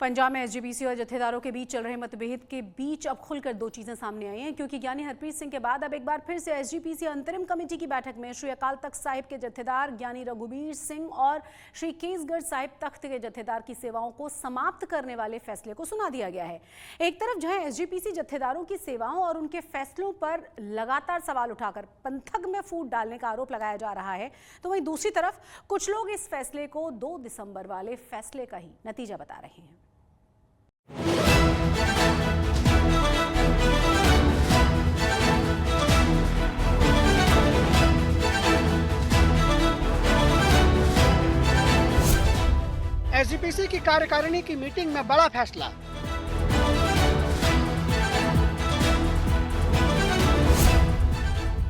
पंजाब में एसजीपीसी और जत्थेदारों के बीच चल रहे मतभेद के बीच अब खुलकर दो चीजें सामने आई हैं, क्योंकि ज्ञानी हरप्रीत सिंह के बाद अब एक बार फिर से एसजीपीसी अंतरिम कमेटी की बैठक में श्री अकाल तख्त साहिब के जत्थेदार ज्ञानी रघुवीर सिंह और श्री केसगढ़ साहिब तख्त के जत्थेदार की सेवाओं को समाप्त करने वाले फैसले को सुना दिया गया है। एक तरफ जहां एसजीपीसी जत्थेदारों की सेवाओं और उनके फैसलों पर लगातार सवाल उठाकर पंथक में फूट डालने का आरोप लगाया जा रहा है, तो वहीं दूसरी तरफ कुछ लोग इस फैसले को 2 दिसंबर वाले फैसले का ही नतीजा बता रहे हैं। एसजीपीसी की कार्यकारिणी की मीटिंग में बड़ा फैसला।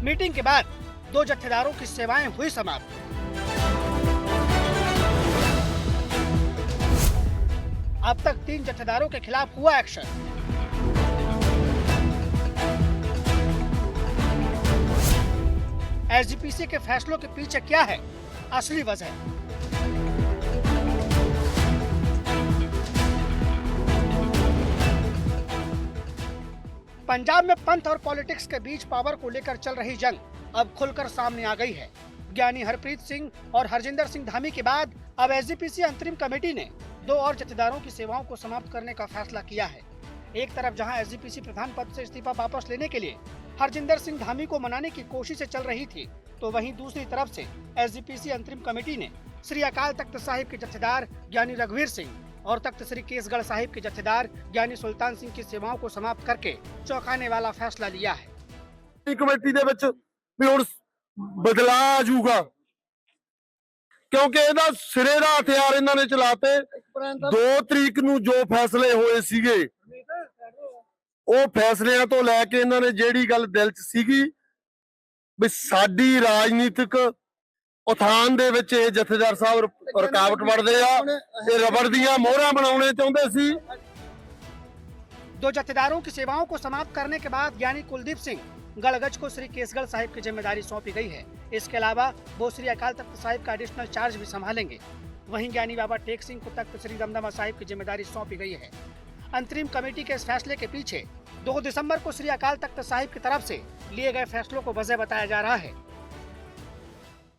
मीटिंग के बाद 2 जत्थेदारों की सेवाएं हुई समाप्त। अब तक 3 जत्थेदारों के खिलाफ हुआ एक्शन। एसजीपीसी के फैसलों के पीछे क्या है असली वजह? पंजाब में पंथ और पॉलिटिक्स के बीच पावर को लेकर चल रही जंग अब खुलकर सामने आ गई है। ज्ञानी हरप्रीत सिंह और हरजिंदर सिंह धामी के बाद अब एसजीपीसी अंतरिम कमेटी ने 2 और जत्थेदारों की सेवाओं को समाप्त करने का फैसला किया है। एक तरफ जहां एसजीपीसी प्रधान पद से इस्तीफा वापस लेने के लिए हरजिंदर सिंह धामी को मनाने की कोशिशें चल रही थी, तो वहीं दूसरी तरफ से एसजीपीसी अंतरिम कमेटी ने श्री अकाल तख्त साहिब के जत्थेदार ज्ञानी रघुवीर सिंह और तख्त श्री केसगढ़ साहिब के जत्थेदार ज्ञानी सुल्तान सिंह की सेवाओं को समाप्त करके चौंकाने वाला फैसला लिया है। कमेटी दे विच भी हुण बदलाव आ जाऊगा, क्योंकि इहदा सिरे दा हथियार इन्हां ने चलाते। 2 तरीक नूं जो फैसले होए सीगे ਉਹ फैसलिਆਂ ਤੋਂ ਲੈ ਕੇ ਇਹਨਾਂ ਨੇ ਜਿਹੜੀ ਗੱਲ ਦਿਲ 'ਚ ਸੀਗੀ ਵੀ ਸਾਡੀ ਰਾਜਨੀਤਿਕ ਉਥਾਨ ਦੇ ਵਿੱਚ ਇਹ ਜਥੇਦਾਰ ਸਾਹਿਬ ਰੁਕਾਵਟ ਵੜਦੇ ਆ, ਇਹ ਰਬੜ ਦੀਆਂ ਮੋਹਰਾਂ ਬਣਾਉਣੇ ਚਾਹੁੰਦੇ ਸੀ। 2 जत्थेदारों की सेवाओं को समाप्त करने के बाद ज्ञानी कुलदीप सिंह गढ़गच को श्री केसगढ़ साहिब की जिम्मेदारी सौंपी गई है। इसके अलावा वो श्री अकाल तख्त साहिब का एडिशनल चार्ज भी संभालेंगे। वहीं ज्ञानी बाबा टेक सिंह को तख्त श्री दमदमा साहिब की जिम्मेदारी सौंपी गई है। अंतरिम कमेटी के इस फैसले के पीछे 2 दिसंबर को श्री अकाल तख्त साहिब की तरफ से लिए गए फैसलों को वजह बताया जा रहा है।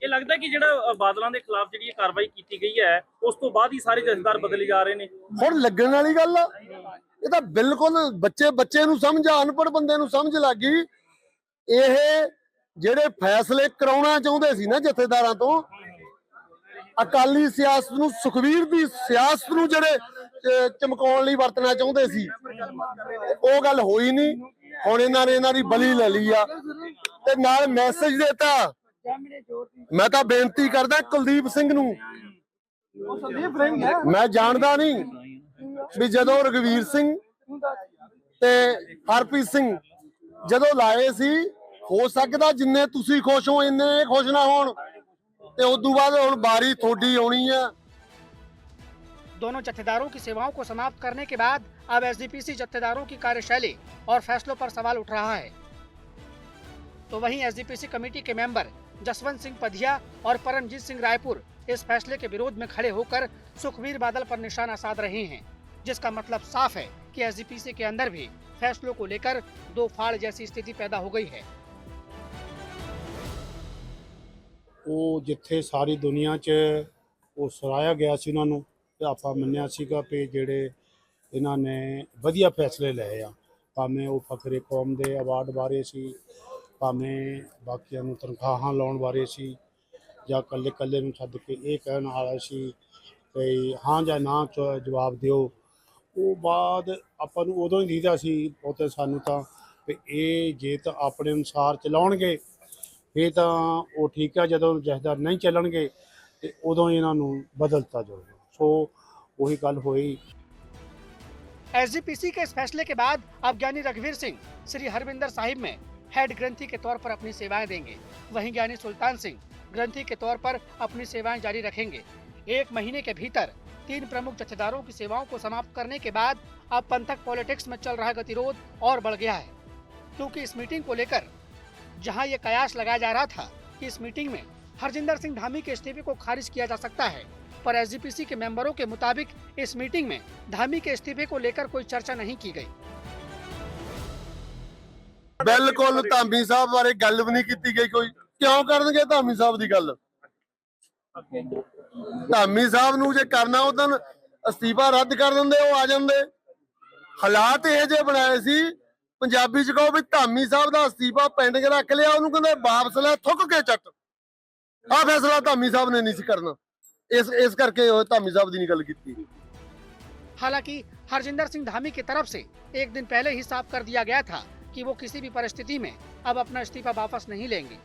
ਇਹ ਲੱਗਦਾ ਕਿ ਜਿਹੜਾ ਬਾਦਲਾਂ ਦੇ ਖਿਲਾਫ ਜਿਹੜੀ ਇਹ ਕਾਰਵਾਈ ਕੀਤੀ ਗਈ ਹੈ ਉਸ ਤੋਂ ਬਾਅਦ ਹੀ ਸਾਰੇ ਜਥੇਦਾਰ ਬਦਲੇ ਜਾ ਰਹੇ ਨੇ। ਹੁਣ ਲੱਗਣ ਵਾਲੀ ਗੱਲ ਆ, ਇਹ ਤਾਂ ਬਿਲਕੁਲ ਬੱਚੇ ਨੂੰ ਸਮਝ ਆ, ਅਨਪੜ੍ਹ ਬੰਦੇ ਨੂੰ ਸਮਝ ਲੱਗ ਗਈ। ਇਹ ਜਿਹੜੇ ਫੈਸਲੇ ਕਰਾਉਣਾ ਚਾਹੁੰਦੇ ਸੀ ਨਾ ਜਥੇਦਾਰਾਂ ਤੋਂ, ਅਕਾਲੀ ਸਿਆਸਤ ਨੂੰ, ਸੁਖਵੀਰ ਦੀ ਸਿਆਸਤ ਨੂੰ ਜਿਹੜੇ ਚਮਕਾਉਣ ਲਈ ਵਰਤਣਾ ਚਾਹੁੰਦੇ ਸੀ, ਉਹ ਗੱਲ ਹੋਈ ਨਹੀਂ। ਹੁਣ ਇਹਨਾਂ ਨੇ ਇਹਨਾਂ ਦੀ ਬਲੀ ਲੈ ਲਈ ਆ ਤੇ ਨਾਲ ਮੈਸੇਜ ਦੇਤਾ। ਮੈਂ ਤਾਂ ਬੇਨਤੀ ਕਰਦਾ ਕੁਲਦੀਪ ਸਿੰਘ ਨੂੰ, ਮੈਂ ਜਾਣਦਾ ਨਹੀਂ ਵੀ ਜਦੋਂ ਰਘਵੀਰ ਸਿੰਘ ਤੇ ਹਰਪ੍ਰੀਤ ਸਿੰਘ ਜਦੋਂ ਲਾਏ ਸੀ, ਹੋ ਸਕਦਾ ਜਿੰਨੇ ਤੁਸੀਂ ਖੁਸ਼ ਹੋ ਇੰਨੇ ਖੁਸ਼ ਨਾ ਹੋਣ, ਤੇ ਉਸ ਤੋਂ ਬਾਅਦ ਹੁਣ ਬਾਰੀ ਤੁਹਾਡੀ ਆਉਣੀ ਆ। दोनों जत्थेदारों की सेवाओं को समाप्त करने के बाद अब एसजीपीसी जत्थेदारों की कार्यशैली और फैसलों पर सवाल उठ रहा है। तो वहीं एसजीपीसी कमेटी के मेंबर जसवंत सिंह पधिया और परमजीत सिंह रायपुर इस फैसले के विरोध में खड़े होकर सुखबीर बादल पर निशाना साध रहे हैं, जिसका मतलब साफ है कि एसजीपीसी के अंदर भी फैसलों को लेकर 2 फाड़ जैसी स्थिति पैदा हो गई है। वो जिथे सारी दुनिया च वो सराया गया सी, उन्होंने ਆਪਾਂ ਮੰਨਿਆ ਸੀਗਾ ਵੀ ਜਿਹੜੇ ਇਹਨਾਂ ਨੇ ਵਧੀਆ ਫੈਸਲੇ ਲਏ ਆ, ਭਾਵੇਂ ਉਹ ਫਖਰੇ ਕੌਮ ਦੇ ਅਵਾਰਡ ਬਾਰੇ ਸੀ, ਭਾਵੇਂ ਬਾਕੀਆਂ ਨੂੰ ਤਨਖਾਹਾਂ ਲਾਉਣ ਬਾਰੇ ਸੀ, ਜਾਂ ਇਕੱਲੇ ਨੂੰ ਛੱਡ ਕੇ ਇਹ ਕਹਿਣ ਵਾਲਾ ਸੀ ਕਿ ਹਾਂ ਜਾਂ ਨਾ ਜਵਾਬ ਦਿਓ। ਉਹ ਬਾਅਦ ਆਪਾਂ ਨੂੰ ਉਦੋਂ ਹੀ ਦੀਦਾ ਸੀ ਬਹੁਤੇ ਸਾਨੂੰ ਤਾਂ ਵੀ ਇਹ ਜੇ ਤਾਂ ਆਪਣੇ ਅਨੁਸਾਰ ਚਲਾਉਣਗੇ ਇਹ ਤਾਂ ਉਹ ਠੀਕ ਆ, ਜਦੋਂ ਜਥੇਦਾਰ ਨਹੀਂ ਚੱਲਣਗੇ ਤੇ ਉਦੋਂ ਇਹਨਾਂ ਨੂੰ ਬਦਲਤਾ ਜਾਊਗਾ। सो वही गल हुई। एसजीपीसी के इस फैसले के बाद अब ज्ञानी रघुवीर सिंह श्री हरविंदर साहिब में हेड ग्रंथी के तौर पर अपनी सेवाएं देंगे। वहीं ज्ञानी सुल्तान सिंह ग्रंथी के तौर पर अपनी सेवाएं जारी रखेंगे। 1 महीने के भीतर 3 प्रमुख जत्थेदारों की सेवाओं को समाप्त करने के बाद अब पंथक पॉलिटिक्स में चल रहा गतिरोध और बढ़ गया है, क्योंकि इस मीटिंग को लेकर जहां ये कयास लगाया जा रहा था कि इस मीटिंग में हरजिंदर सिंह धामी के इस्तीफे को खारिज किया जा सकता है, पर एसजीपीसी के मेंबरों के मुताबिक इस मीटिंग में धामी के इस्तीफे को लेकर कोई चर्चा नहीं की गई। बिल्कुल धामी साहब बारे गल भी नहीं की गई। कोई क्यों करनगे धामी साहब की गल? धामी साहब नूं जे करना उदन अस्तीफा रद्द कर देंदे, वो आ जांदे। हालात ये जे बनाए सी, पंजाबी च कहो भी धामी साहब का अस्तीफा पेंडिंग रख लिया, उन्होंने कहंदे वापस लै थुक के चट। आ फैसला धामी साहब ने नहीं सी करना, इस करके धामी साहब की नहीं गल की। हालांकि हरजिंदर सिंह धामी की तरफ से एक दिन पहले ही साफ कर दिया गया था कि वो किसी भी परिस्थिति में अब अपना इस्तीफा वापस नहीं लेंगे।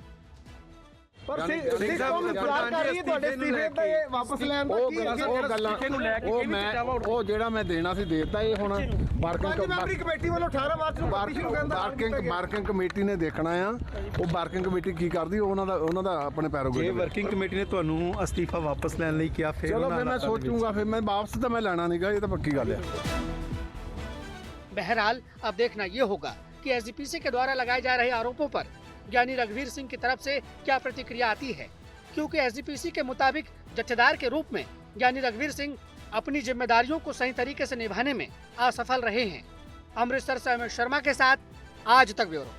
वर्किंग कमेटी ने देखना है, वो वर्किंग कमेटी की करदी, ਉਹਨਾਂ ਦਾ ਆਪਣੇ ਪੈਰੋਗੇ। वर्किंग कमेटी ने ਤੁਹਾਨੂੰ अस्तीफा वापस ਲੈਣ ਲਈ ਕਿਹਾ, ਫਿਰ चलो फिर मैं सोचूंगा, फिर मैं वापस तो मैं लेना नहीं गा, ये तो पक्की गल है। बहरहाल अब देखना ये होगा कि एसजीपीसी के द्वारा लगाए जा रहे आरोपों पर ज्ञानी रघुवीर सिंह की तरफ से क्या प्रतिक्रिया आती है, क्योंकि एसजीपीसी के मुताबिक जत्थेदार के रूप में ज्ञानी रघुवीर सिंह अपनी जिम्मेदारियों को सही तरीके से निभाने में असफल रहे हैं। अमृतसर से अमित शर्मा के साथ आज तक ब्यूरो।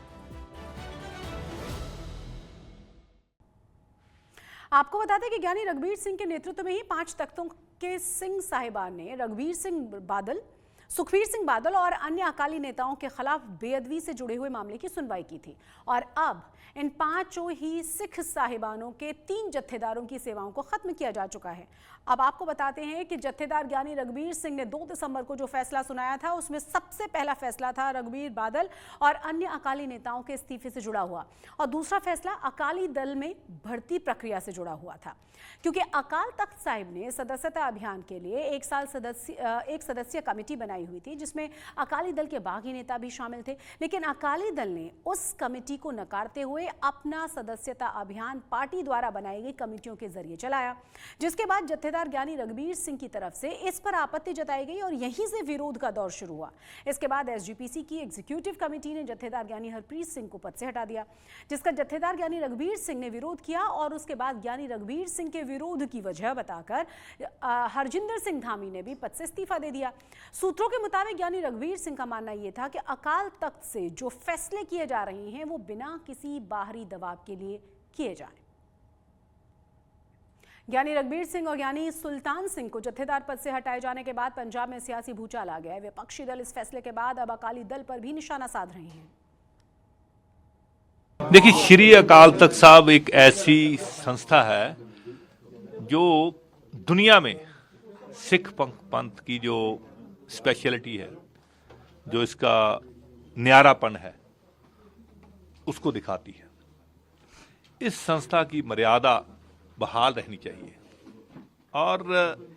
आपको बता दें कि ज्ञानी रघुवीर सिंह के नेतृत्व में ही 5 तख्तों के सिंह साहिबान ने रघुवीर सिंह बादल, सुखबीर सिंह बादल और अन्य अकाली नेताओं के खिलाफ बेअदबी से जुड़े हुए मामले की सुनवाई की थी। और अब इन 5 ही सिख साहिबानों के 3 जत्थेदारों की सेवाओं को खत्म किया जा चुका है। अब आपको बताते हैं कि जत्थेदार ज्ञानी रघुवीर सिंह ने 2 दिसंबर को जो फैसला सुनाया था, उसमें सबसे पहला फैसला था रघुवीर बादल और अन्य अकाली नेताओं के इस्तीफे से जुड़ा हुआ, और दूसरा फैसला अकाली दल में भर्ती प्रक्रिया से जुड़ा हुआ था। क्योंकि अकाल तख्त साहिब ने सदस्यता अभियान के लिए एक सदस्यीय कमेटी बनाई हुई थी, जिसमें अकाली दल के बागी नेता भी शामिल थे, लेकिन अकाली दल ने उस कमेटी को नकारते हुए अपना सदस्यता अभियान पार्टी द्वारा बनाई गई कमेटियों के जरिए चलाया, जिसके बाद जत्थेदार ज्ञानी रघुवीर सिंह की तरफ से इस पर आपत्ति जताई गई और यहीं से विरोध का दौर शुरू हुआ। इसके बाद एसजीपीसी की एग्जीक्यूटिव कमेटी ने जत्थेदार ज्ञानी हरप्रीत सिंह को पद से हटा दिया, जिसका जत्थेदार ज्ञानी रघुवीर सिंह ने विरोध किया, और उसके बाद ज्ञानी रघुवीर सिंह के विरोध की वजह बताकर हरजिंदर सिंह धामी ने भी पद से इस्तीफा दे दिया। सूत्रों के मुताबिक ज्ञानी रघुवीर सिंह का मानना यह था कि अकाल तख्त से जो फैसले किए जा रहे हैं वो बिना किसी बाहरी दबाव के लिए किए जाएं। ज्ञानी रघुवीर सिंह और ज्ञानी सुल्तान सिंह को जत्थेदार पद से हटाए जाने के बाद पंजाब में सियासी भूचाल आ गया है। विपक्षी दल इस फैसले के बाद अब अकाली दल पर भी निशाना साध रहे हैं। देखिए, श्री अकाल तख्त साहब एक ऐसी संस्था है जो दुनिया में सिख पंथ की जो स्पेशलिटी है, जो इसका न्यारापन है, उसको दिखाती है। इस संस्था की मर्यादा बहाल रहनी चाहिए, और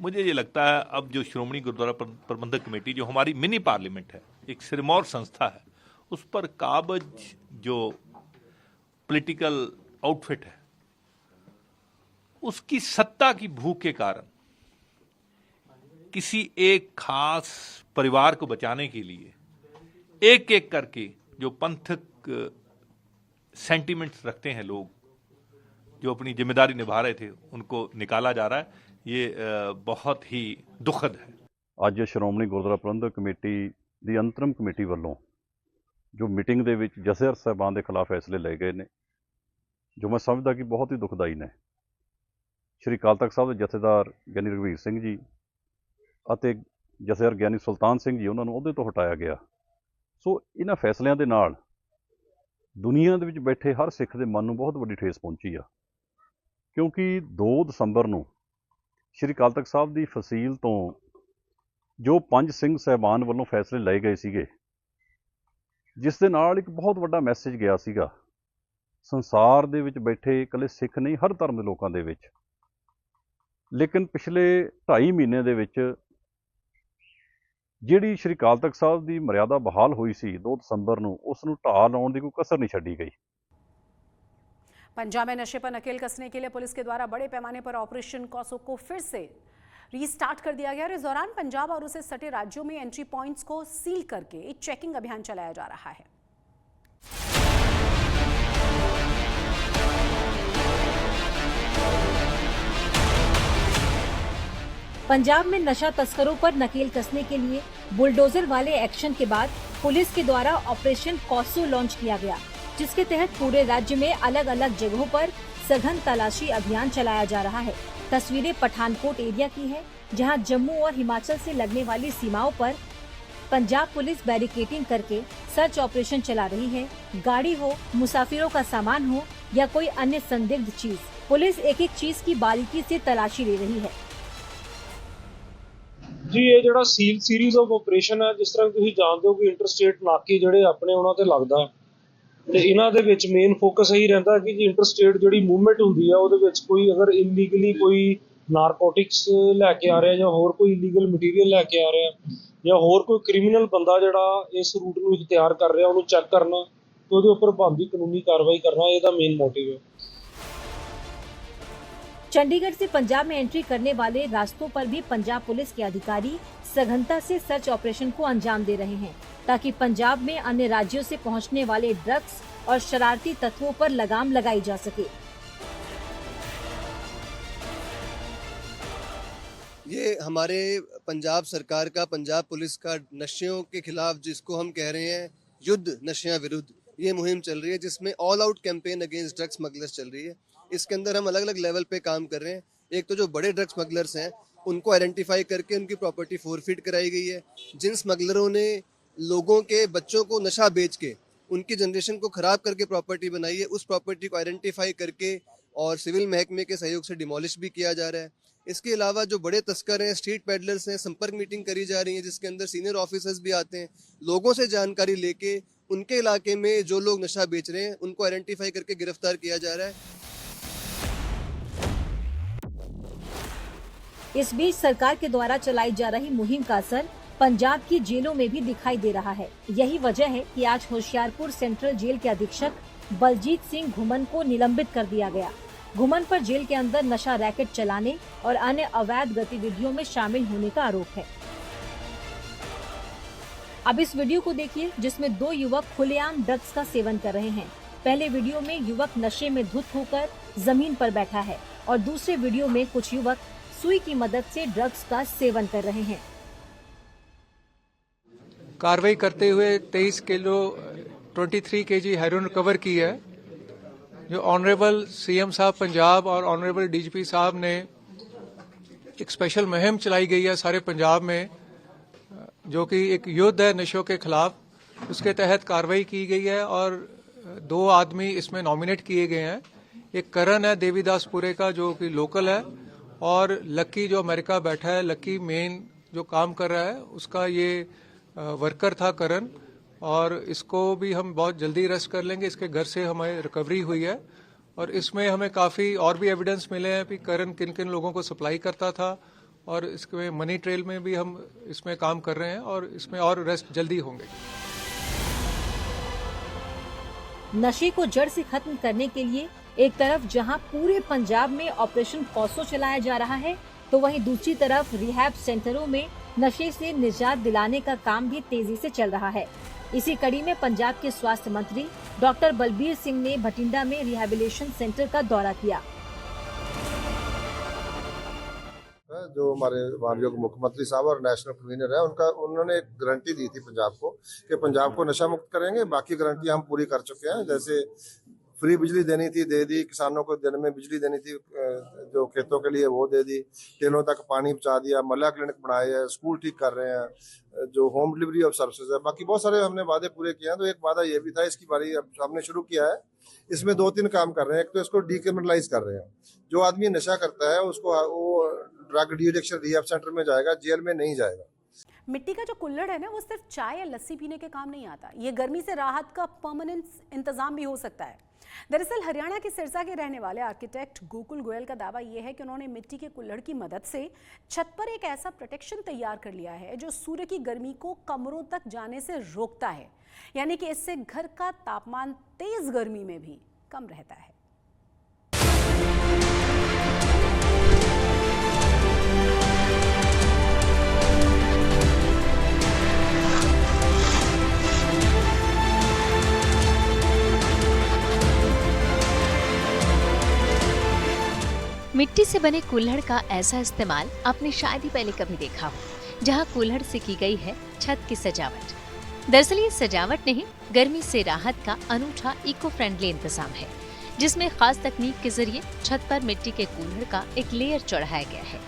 मुझे ये लगता है अब जो श्रोमणी गुरुद्वारा प्रबंधक कमेटी, जो हमारी मिनी पार्लियामेंट है, एक सिरमौर संस्था है, उस पर काबज जो पॉलिटिकल आउटफिट है, उसकी सत्ता की भूख के कारण किसी एक खास परिवार को बचाने के लिए एक एक करके जो पंथक सेंटिमेंट्स रखते हैं लोग, जो अपनी जिम्मेदारी निभा रहे थे, उनको निकाला जा रहा है। ये बहुत ही दुखद है। ਅੱਜ ਸ਼੍ਰੋਮਣੀ ਗੁਰਦੁਆਰਾ ਪ੍ਰਬੰਧਕ ਕਮੇਟੀ ਦੀ ਅੰਤਰਿਮ ਕਮੇਟੀ ਵੱਲੋਂ ਜੋ ਮੀਟਿੰਗ ਦੇ ਵਿੱਚ ਜਥੇਦਾਰ ਸਾਹਿਬਾਨ ਦੇ ਖਿਲਾਫ ਫੈਸਲੇ ਲਏ ਗਏ ਨੇ, ਜੋ ਮੈਂ ਸਮਝਦਾ ਕਿ ਬਹੁਤ ਹੀ ਦੁਖਦਾਈ ਨੇ। ਸ਼੍ਰੀ ਅਕਾਲ ਤਖ਼ਤ ਸਾਹਿਬ ਦੇ ਜਥੇਦਾਰ ਗਿਆਨੀ ਰਘੁਵੀਰ ਸਿੰਘ ਜੀ ਅਤੇ ਜਥੇਦਾਰ ਗਿਆਨੀ ਸੁਲਤਾਨ ਸਿੰਘ ਜੀ, ਉਹਨਾਂ ਨੂੰ ਅਹੁਦੇ ਤੋਂ ਹਟਾਇਆ ਗਿਆ। ਸੋ ਇਹਨਾਂ ਫੈਸਲਿਆਂ ਦੇ ਨਾਲ ਦੁਨੀਆ ਦੇ ਵਿੱਚ ਬੈਠੇ ਹਰ ਸਿੱਖ ਦੇ ਮਨ ਨੂੰ ਬਹੁਤ ਵੱਡੀ ਠੇਸ ਪਹੁੰਚੀ ਆ, ਕਿਉਂਕਿ 2 ਦਸੰਬਰ ਨੂੰ ਸ਼੍ਰੀ ਅਕਾਲ ਤਖ਼ਤ ਸਾਹਿਬ ਦੀ ਫਸੀਲ ਤੋਂ ਜੋ 5 ਸਿੰਘ ਸਾਹਿਬਾਨ ਵੱਲੋਂ ਫੈਸਲੇ ਲਏ ਗਏ ਸੀਗੇ, ਜਿਸ ਦੇ ਨਾਲ ਇੱਕ ਬਹੁਤ ਵੱਡਾ ਮੈਸੇਜ ਗਿਆ ਸੀਗਾ ਸੰਸਾਰ ਦੇ ਵਿੱਚ ਬੈਠੇ ਇਕੱਲੇ ਸਿੱਖ ਨਹੀਂ, ਹਰ ਧਰਮ ਦੇ ਲੋਕਾਂ ਦੇ ਵਿੱਚ। ਲੇਕਿਨ ਪਿਛਲੇ 2.5 ਮਹੀਨੇ ਦੇ ਵਿੱਚ ਜਿਹੜੀ ਸ਼੍ਰੀ ਅਕਾਲ ਤਖ਼ਤ ਸਾਹਿਬ ਦੀ ਮਰਿਆਦਾ ਬਹਾਲ ਹੋਈ ਸੀ 2 ਦਸੰਬਰ ਨੂੰ, ਉਸ ਨੂੰ ਢਾਹ ਲਾਉਣ ਦੀ ਕੋਈ ਕਸਰ नहीं ਛੱਡੀ गई। पंजाब में नशे पर नकेल कसने के लिए पुलिस के द्वारा बड़े पैमाने पर ऑपरेशन कॉसो को फिर से रीस्टार्ट कर दिया गया और इस दौरान पंजाब और उसे सटे राज्यों में एंट्री पॉइंट्स को सील करके एक चेकिंग अभियान चलाया जा रहा है। पंजाब में नशा तस्करों पर नकेल कसने के लिए बुलडोजर वाले एक्शन के बाद पुलिस के द्वारा ऑपरेशन कॉसो लॉन्च किया गया, जिसके तहत पूरे राज्य में अलग अलग जगहों पर सघन तलाशी अभियान चलाया जा रहा है। तस्वीरें पठानकोट एरिया की है, जहां जम्मू और हिमाचल से लगने वाली सीमाओं पर पंजाब पुलिस बैरिकेडिंग करके सर्च ऑपरेशन चला रही है। गाड़ी हो, मुसाफिरों का सामान हो या कोई अन्य संदिग्ध चीज, पुलिस एक एक चीज की बारीकी से तलाशी ले रही है। जी ਇਹ ਜਿਹੜਾ ਸੀਰੀਜ਼ ਆਫ ਆਪਰੇਸ਼ਨ ਹੈ, ਜਿਸ ਤਰ੍ਹਾਂ ਤੁਸੀਂ ਜਾਣਦੇ ਹੋ ਕਿ ਇੰਟਰਸਟੇਟ ਨਾਕੇ ਜਿਹੜੇ ਆਪਣੇ ਉਹਨਾਂ ਤੇ ਲੱਗਦਾ ਤੇ ਇਹਨਾਂ ਦੇ ਵਿੱਚ ਮੇਨ ਫੋਕਸ ਇਹੀ ਰਹਿੰਦਾ ਕਿ ਇੰਟਰਸਟੇਟ ਜਿਹੜੀ ਮੂਵਮੈਂਟ ਹੁੰਦੀ ਆ ਉਹਦੇ ਵਿੱਚ ਕੋਈ ਅਗਰ ਇਲੀਗਲੀ ਕੋਈ ਨਾਰਕੋਟਿਕਸ ਲੈ ਕੇ ਆ ਰਿਹਾ ਜਾਂ ਹੋਰ ਕੋਈ ਇਲੀਗਲ ਮਟੀਰੀਅਲ ਲੈ ਕੇ ਆ ਰਿਹਾ ਜਾਂ ਹੋਰ ਕੋਈ ਕ੍ਰਿਮੀਨਲ ਬੰਦਾ ਜਿਹੜਾ ਇਸ ਰੂਟ ਨੂੰ ਇਖਤਿਆਰ ਕਰ ਰਿਹਾ ਉਹਨੂੰ ਚੈੱਕ ਕਰਨਾ ਤੇ ਉਹਦੇ ਉੱਪਰ ਬਣਦੀ ਕਾਨੂੰਨੀ ਕਾਰਵਾਈ ਕਰਨਾ, ਇਹਦਾ ਮੇਨ ਮੋਟਿਵ ਹੈ। चंडीगढ़ से पंजाब में एंट्री करने वाले रास्तों पर भी पंजाब पुलिस के अधिकारी सघनता से सर्च ऑपरेशन को अंजाम दे रहे हैं, ताकि पंजाब में अन्य राज्यों से पहुंचने वाले ड्रग्स और शरारती तत्वों पर लगाम लगाई जा सके। ये हमारे पंजाब सरकार का, पंजाब पुलिस का नशेों के खिलाफ जिसको हम कह रहे हैं युद्ध नशा विरुद्ध, ये मुहिम चल रही है, जिसमें all out campaign against drugs smugglers चल रही है। इसके अंदर हम अलग अलग लेवल पे काम कर रहे हैं। एक तो जो बड़े ड्रग्स स्मगलर्स हैं उनको आइडेंटिफाई करके उनकी प्रॉपर्टी फोरफिट कराई गई है। जिन स्मगलरों ने लोगों के बच्चों को नशा बेच के उनकी जनरेशन को ख़राब करके प्रॉपर्टी बनाई है, उस प्रॉपर्टी को आइडेंटिफाई करके और सिविल महकमे के सहयोग से डिमोलिश भी किया जा रहा है। इसके अलावा जो बड़े तस्कर हैं, स्ट्रीट पेडलर्स हैं, संपर्क मीटिंग करी जा रही है, जिसके अंदर सीनियर ऑफिसर्स भी आते हैं, लोगों से जानकारी लेके उनके इलाके में जो लोग नशा बेच रहे हैं उनको आइडेंटिफाई करके गिरफ्तार किया जा रहा है। इस बीच सरकार के द्वारा चलाई जा रही मुहिम का असर पंजाब की जेलों में भी दिखाई दे रहा है। यही वजह है कि आज होशियारपुर सेंट्रल जेल के अधीक्षक बलजीत सिंह घुमन को निलंबित कर दिया गया। घुमन पर जेल के अंदर नशा रैकेट चलाने और अन्य अवैध गतिविधियों में शामिल होने का आरोप है। अब इस वीडियो को देखिए, जिसमें दो युवक खुलेआम ड्रग्स का सेवन कर रहे हैं। पहले वीडियो में युवक नशे में धुत होकर जमीन पर बैठा है और दूसरे वीडियो में कुछ युवक सुई की मदद से ड्रग्स का सेवन कर रहे हैं। कार्रवाई करते हुए 23 किलो 23 केजी हेरोइन रिकवर की है। जो ऑनरेबल सीएम साहब पंजाब और ऑनरेबल डीजीपी साहब ने एक स्पेशल मुहिम चलाई गई है सारे पंजाब में, जो कि एक युद्ध है नशों के खिलाफ। उसके तहत कार्रवाई की गई है और 2 आदमी इसमें नॉमिनेट किए गए हैं। एक करण है देवीदासपुरे का, जो कि लोकल है, और लक्की जो अमेरिका बैठा है, लक्की मेन जो काम कर रहा है उसका ये वर्कर था करण, और इसको भी हम बहुत जल्दी अरेस्ट कर लेंगे। इसके घर से हमें रिकवरी हुई है और इसमें हमें काफ़ी और भी एविडेंस मिले हैं कि करण किन किन लोगों को सप्लाई करता था, और इसमें मनी ट्रेल में भी हम इसमें काम कर रहे हैं और इसमें और अरेस्ट जल्दी होंगे। नशे को जड़ से खत्म करने के लिए एक तरफ जहां पूरे पंजाब में ऑपरेशन कॉसो चलाया जा रहा है, तो वहीं दूसरी तरफ रिहैब सेंटरों में नशे से निजात दिलाने का काम भी तेजी से चल रहा है। इसी कड़ी में पंजाब के स्वास्थ्य मंत्री डॉक्टर बलबीर सिंह ने भटिंडा में रिहैबिलिटेशन सेंटर का दौरा किया। जो हमारे माननीय मुख्यमंत्री साहब और नेशनल कन्वीनर है, उन्होंने एक गारंटी दी थी पंजाब को कि पंजाब को नशा मुक्त करेंगे। बाकी गारंटी हम पूरी कर चुके हैं। जैसे फ्री बिजली देनी थी, दे दी। किसानों को दिन में बिजली देनी थी, जो खेतों के लिए, वो दे दी। टेलों तक पानी पहुंचा दिया। महिला क्लिनिक बनाए हैं, स्कूल ठीक कर रहे हैं, जो होम डिलीवरी ऑफ सर्विसेज है। बाकी बहुत सारे हमने वादे पूरे किए हैं। तो एक वादा ये भी था, इसकी बारी अब हमने शुरू किया है। इसमें 2-3 काम कर रहे हैं। एक तो इसको डीक्रिमिनलाइज कर रहे हैं। जो आदमी नशा करता है उसको वो drug de addiction rehab centre में जाएगा, जेल में नहीं जाएगा। मिट्टी का जो कुल्हड़ है ना, वो सिर्फ चाय या लस्सी पीने के काम नहीं आता। ये गर्मी से राहत का परमानेंट इंतजाम भी हो सकता है। दरअसल हरियाणा के सिरसा के रहने वाले आर्किटेक्ट गोकुल गोयल का दावा यह है कि उन्होंने मिट्टी के कुल्हड़ की मदद से छत पर एक ऐसा प्रोटेक्शन तैयार कर लिया है जो सूर्य की गर्मी को कमरों तक जाने से रोकता है। यानी कि इससे घर का तापमान तेज गर्मी में भी कम रहता है। मिट्टी से बने कुल्हड़ का ऐसा इस्तेमाल आपने शायद ही पहले कभी देखा हो, जहां कुल्हड़ से की गई है छत की सजावट। दरअसल ये सजावट नहीं, गर्मी से राहत का अनूठा इको फ्रेंडली इंतजाम है, जिसमें खास तकनीक के जरिए छत पर मिट्टी के कुल्हड़ का एक लेयर चढ़ाया गया है।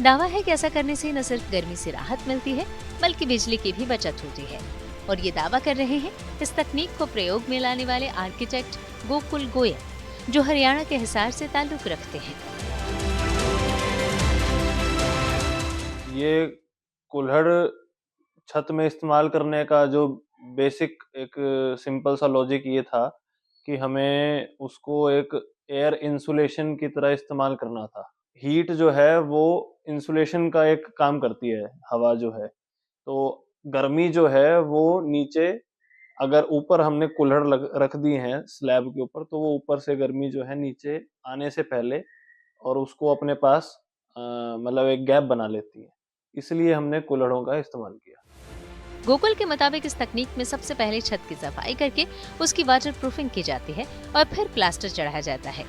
दावा है कि ऐसा करने से न सिर्फ गर्मी से राहत मिलती है, बल्कि बिजली की भी बचत होती है। और ये दावा कर रहे हैं इस तकनीक को प्रयोग में लाने वाले आर्किटेक्ट गोकुल गोयल, जो हरियाणा के हिसार से ताल्लुक रखते हैं। ये कुल्हड़ छत में इस्तेमाल करने का जो बेसिक एक सिंपल सा लॉजिक ये था कि हमें उसको एक एयर इंसुलेशन की तरह इस्तेमाल करना था। हीट जो है वो इंसुलेशन का एक काम करती है, हवा जो है, तो गर्मी जो है वो नीचे, अगर ऊपर हमने कुल्हड़ रख दी है स्लैब के ऊपर, तो वो ऊपर से गर्मी जो है नीचे आने से पहले और उसको अपने पास मतलब एक गैप बना लेती है, इसलिए हमने कुल्हड़ों का इस्तेमाल किया। गोकुल के मुताबिक इस तकनीक में सबसे पहले छत की सफाई करके उसकी वाटर प्रूफिंग की जाती है और फिर प्लास्टर चढ़ाया जाता है।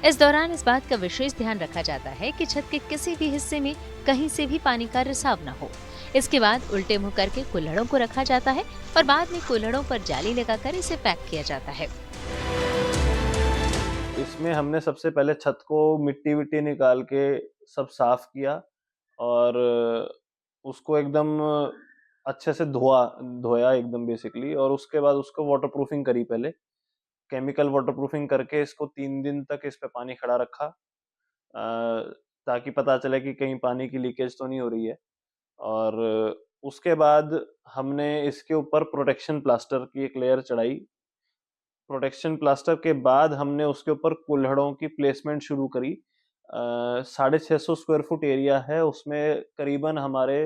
इस दौरान इस बात का विशेष ध्यान रखा जाता है कि छत के किसी भी हिस्से में कहीं से भी पानी का रिसाव न हो। इसके बाद उल्टे मुंह करके कुल्हड़ों को रखा जाता है और बाद में कुल्हड़ों पर जाली लगाकर इसे पैक किया जाता है। इसमें हमने सबसे पहले छत को मिट्टी विट्टी निकाल के सब साफ किया और उसको एकदम अच्छे से धोया एकदम बेसिकली, और उसके बाद उसको वाटर प्रूफिंग करी, पहले केमिकल वाटर प्रूफिंग करके इसको 3 दिन तक इस पे पानी खड़ा रखा ताकि पता चले कि कहीं पानी की लीकेज तो नहीं हो रही है। और उसके बाद हमने इसके ऊपर प्रोटेक्शन प्लास्टर की एक लेयर चढ़ाई। प्रोटेक्शन प्लास्टर के बाद हमने उसके ऊपर कुल्हड़ों की प्लेसमेंट शुरू करी। 650 स्क्वायर फुट एरिया है, उसमें करीबन हमारे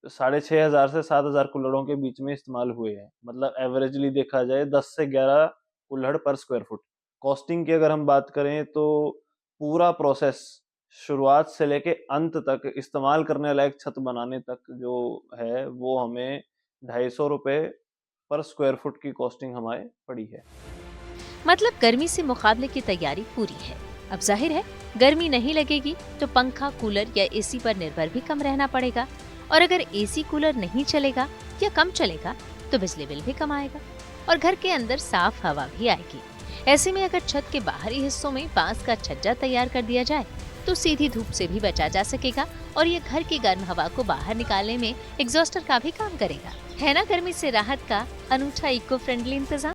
6,500 से 7,000 कुल्हड़ों के बीच में इस्तेमाल हुए हैं। मतलब एवरेजली देखा जाए 10 से 11 कुल्हड़ पर स्क्वायर फुट। कॉस्टिंग की अगर हम बात करें तो पूरा प्रोसेस शुरुआत से लेके अंत तक, इस्तेमाल करने लायक छत बनाने तक जो है वो हमें 250 रुपए पर स्क्वायर फुट की कॉस्टिंग हमारे पड़ी है। मतलब गर्मी से मुकाबले की तैयारी पूरी है। अब जाहिर है गर्मी नहीं लगेगी तो पंखा, कूलर या एसी पर निर्भर भी कम रहना पड़ेगा, और अगर एसी कूलर नहीं चलेगा या कम चलेगा तो बिजली बिल भी कम आएगा और घर के अंदर साफ हवा भी आएगी। ऐसे में अगर छत के बाहरी हिस्सों में बांस का छज्जा तैयार कर दिया जाए तो सीधी धूप से भी बचा जा सकेगा और ये घर की गर्म हवा को बाहर निकालने में एग्जॉस्टर का भी काम करेगा। है ना गर्मी से राहत का अनूठा इको फ्रेंडली इंतजाम।